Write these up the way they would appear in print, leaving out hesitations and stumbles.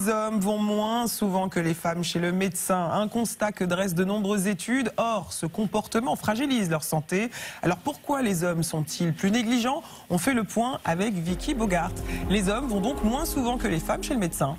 Les hommes vont moins souvent que les femmes chez le médecin, un constat que dressent de nombreuses études. Or, ce comportement fragilise leur santé. Alors pourquoi les hommes sont-ils plus négligents? On fait le point avec Vicky Bogart. Les hommes vont donc moins souvent que les femmes chez le médecin.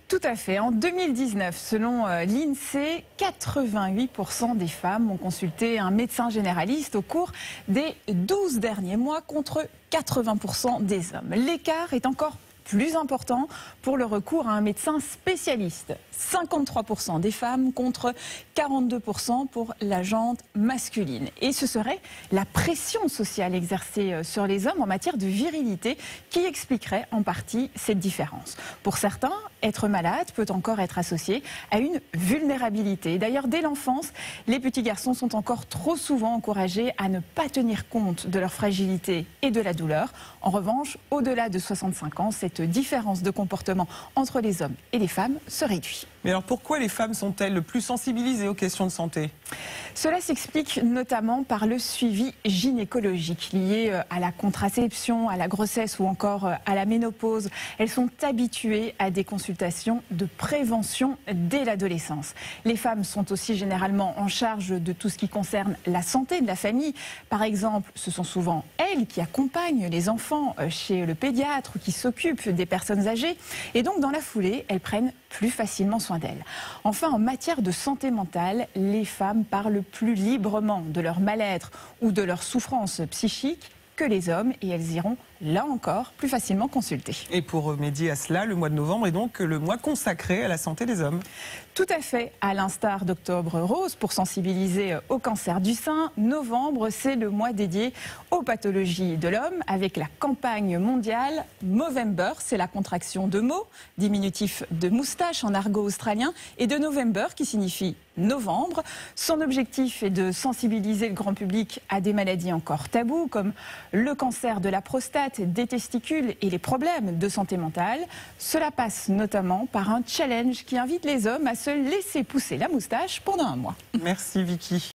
Tout à fait. En 2019, selon l'INSEE, 88% des femmes ont consulté un médecin généraliste au cours des 12 derniers mois contre 80% des hommes. L'écart est encore plus important pour le recours à un médecin spécialiste. 53% des femmes contre 42% pour la jante masculine. Et ce serait la pression sociale exercée sur les hommes en matière de virilité qui expliquerait en partie cette différence. Pour certains, être malade peut encore être associé à une vulnérabilité. D'ailleurs, dès l'enfance, les petits garçons sont encore trop souvent encouragés à ne pas tenir compte de leur fragilité et de la douleur. En revanche, au-delà de 65 ans, cette différence de comportement entre les hommes et les femmes se réduit. Mais alors pourquoi les femmes sont-elles le plus sensibilisées aux questions de santé? Cela s'explique notamment par le suivi gynécologique lié à la contraception, à la grossesse ou encore à la ménopause. Elles sont habituées à des consultations de prévention dès l'adolescence. Les femmes sont aussi généralement en charge de tout ce qui concerne la santé de la famille. Par exemple, ce sont souvent elles qui accompagnent les enfants chez le pédiatre ou qui s'occupent des personnes âgées. Et donc, dans la foulée, elles prennent plus facilement soin d'elles. Enfin, en matière de santé mentale, les femmes parlent plus librement de leur mal-être ou de leur souffrance psychique que les hommes et elles iront, là encore, plus facilement consulter. Et pour remédier à cela, le mois de novembre est donc le mois consacré à la santé des hommes. Tout à fait. À l'instar d'Octobre Rose, pour sensibiliser au cancer du sein, novembre, c'est le mois dédié aux pathologies de l'homme avec la campagne mondiale Movember. C'est la contraction de Mo, diminutif de moustache en argot australien, et de November qui signifie novembre. Son objectif est de sensibiliser le grand public à des maladies encore taboues comme le cancer de la prostate, des testicules et les problèmes de santé mentale. Cela passe notamment par un challenge qui invite les hommes à se laisser pousser la moustache pendant un mois. Merci Vicky.